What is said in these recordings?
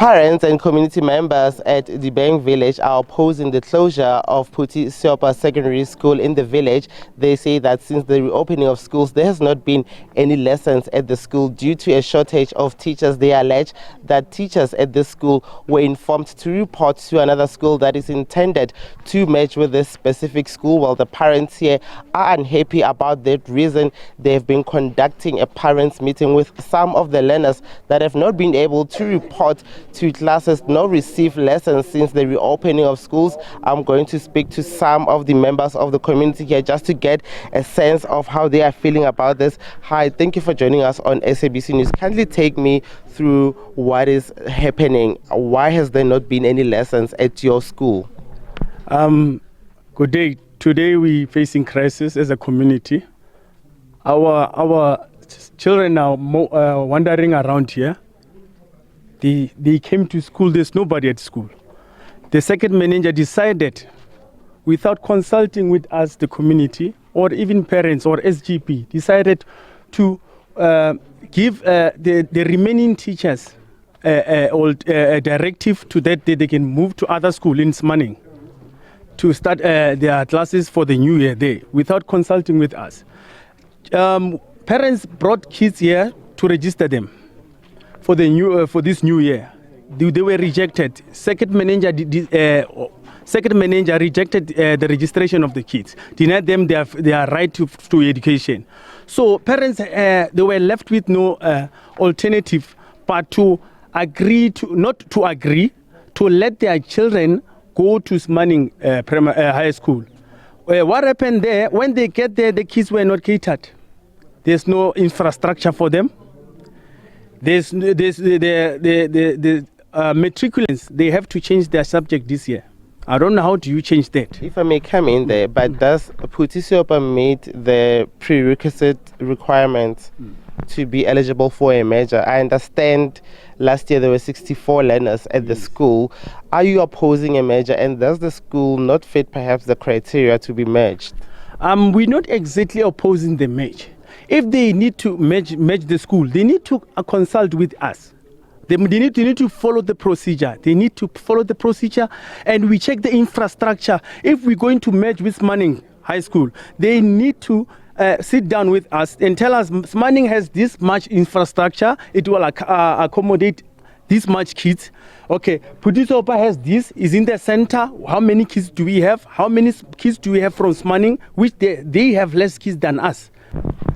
Parents and community members at Dibeng village are opposing the closure of Phuti Seopa Secondary School in the village. They say that since the reopening of schools, there has not been any lessons at the school due to a shortage of teachers. They allege that teachers at this school were informed to report to another school that is intended to merge with this specific school. While the parents here are unhappy about that reason, they have been conducting a parents meeting with some of the learners that have not been able to report to classes nor receive lessons since the reopening of schools. I'm going to speak to some of the members of the community here just to get a sense of how they are feeling about this. Hi, thank you for joining us on SABC News. Kindly take me through what is happening. Why has there not been any lessons at your school? Good day. Today we facing crisis as a community. Our children are wandering around here. They came to school, there's nobody at school. The second manager decided, without consulting with us, the community, or even parents or SGP, decided to give the remaining teachers a directive to that they can move to other school in Semaneng to start their classes for the new year there, without consulting with us. Parents brought kids here to register them for the new for this new year. They were rejected. Second manager rejected the registration of the kids, denied them their right to education. So parents they were left with no alternative but to agree to let their children go to Semaneng High School. What happened there? When they get there, the kids were not catered. There's no infrastructure for them. There's the matriculants, they have to change their subject this year. I don't know how do you change that. If I may come in there, but does Puty-soa meet the prerequisite requirements to be eligible for a major? I understand last year there were 64 learners at the school. Are you opposing a major, and does the school not fit perhaps the criteria to be merged? We're not exactly opposing the merge. If they need to merge the school, they need to consult with us. They need to follow the procedure. They need to follow the procedure, and we check the infrastructure. If we're going to merge with Semaneng High School, they need to sit down with us and tell us Semaneng has this much infrastructure. It will accommodate this much kids. Okay, Puty-soa has this, is in the center. How many kids do we have? How many kids do we have from Semaneng? Which they have less kids than us.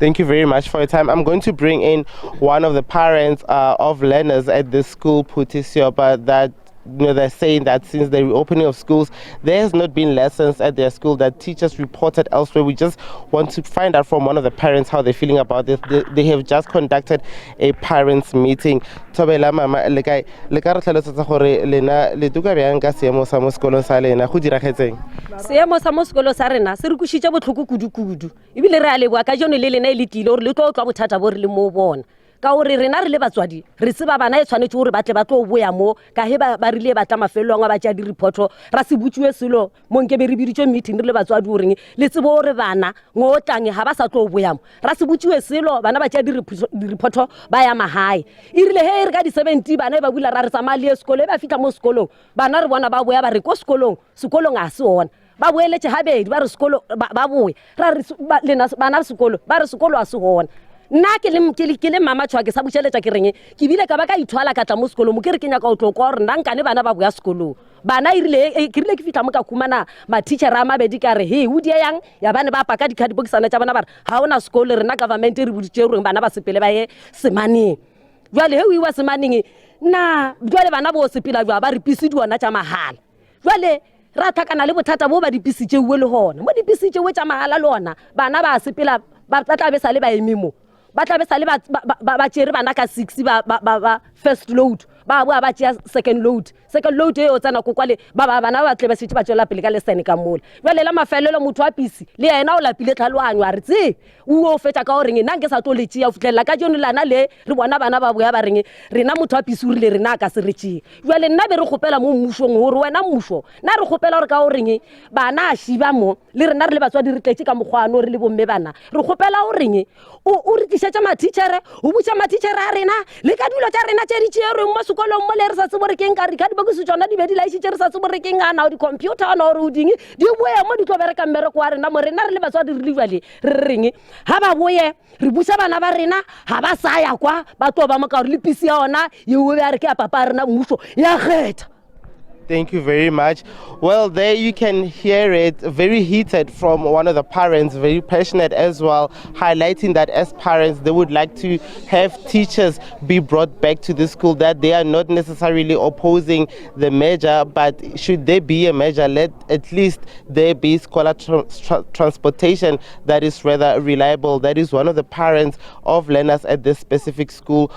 Thank you very much for your time. I'm going to bring in one of the parents of learners at this school, Phuti Seopa, that they're saying that since the reopening of schools, there has not been lessons at their school, that teachers reported elsewhere. We just want to find out from one of the parents how they're feeling about this. They have just conducted a parents meeting. Thobela mama le ka re tlhalosetsa gore lena le tuka bjang ka seemo sa mo sekolong sa lena go diragetseng? Seemo sa mo sekolo sa rena se re kušitše botlhoko kudu-kudu ebile re a leboa ka jone le lena e le tlile gore le tlo tlwa bothata bo re le mo bona ka gore rena re le batswadi re tseba bana e tshwanetse gore ba tle ba tlo boya mo ka he ba rile ba tla mafelong a ba tša di-reporto ra se butšiwe selo mo nke be re biditšwe meeting re le batswadi goreng le tsebo gore bana ngotlang ga ba sa tlo boya mo ra se butšiwe selo bana ba tša di-reporto ba ya mahae e rile he re ka di-70 bana e ba bula ra re tsamaya le sekolo e ba fitlha mo sekolong bana re bona ba boya ba re ko sekolong a se ona ba boeletše gabedi ba re sekolo ba boya ra re bana sekolo ba re sekolo a se gona nna ke le mama tshwa ke sa butšeletša ke reng ke bile ka ba ka ithwala ka tla mo sekolong mo ke re ke nyaka o tlo kwa gore nna nkane bana ba boya sekolong bana ke rile ke fitlha mo ka khumana ma-teachera a mabedi ka re he o die yang ya bane ba paka di-cardboxana tša bana ba re ga o na sekolo rena government e re boditše goreng bana ba sepele ba ye Semaneng jwale he o iwa Semaneng na jwale bana bo sepela jwa ba re pisi diona tša mahala jwale ra thakana le bothata bo ba dipisitše uwe le gona mo dipisitše uwe tša mahala le ona bana ba sepela ba tla be sa le ba emimo ba tla be sa le ba tšere bana ka 6 ba first load ba boa ba tšea second load e o tsena ko kwale bana ba tle ba setse ba tšwela pele ka lesene ka mola jwale la mafelelo motho wa pisi le yena o lapile tlhaloganyo a re tse o fetša ka goreng nna nke sa tlo le tšea o fitlhelela ka jone lana le re bona bana ba boya ba reng rena motho wa pisi o rile rena ka se re tšea jwale nna be re gopela mo mmušong gore wena mmušo nna re gopela gore ka goreng bana a šiba mo le rena re le batswadi re tletše ka mokgwano re le bomme bana re gopela goreng o re tlišetša matitšhere o butša matitšhere a rena le ka dilo tša rena tše di tšerweng mo sekolong mo le re sa tsebo re keng ka re ka dibokiso tsona di be di laisitse re sa tsebo re keng ana o di-computer ana ore o ding di boya mo di tlo bereka mmereko wa rena mo rena re le batswadi re le jwale re reng ha ba boye re busa bana ba rena ha ba sa ya kwa ba tlo ba mo ka re le pisi ya ona yeo ya re ke ya papa rena mmuso ya kgetha. Thank you very much. Well, there you can hear it very heated from one of the parents, very passionate as well, highlighting that as parents, they would like to have teachers be brought back to the school, that they are not necessarily opposing the measure, but should there be a measure, let at least there be scholar transportation that is rather reliable. That is one of the parents of learners at this specific school.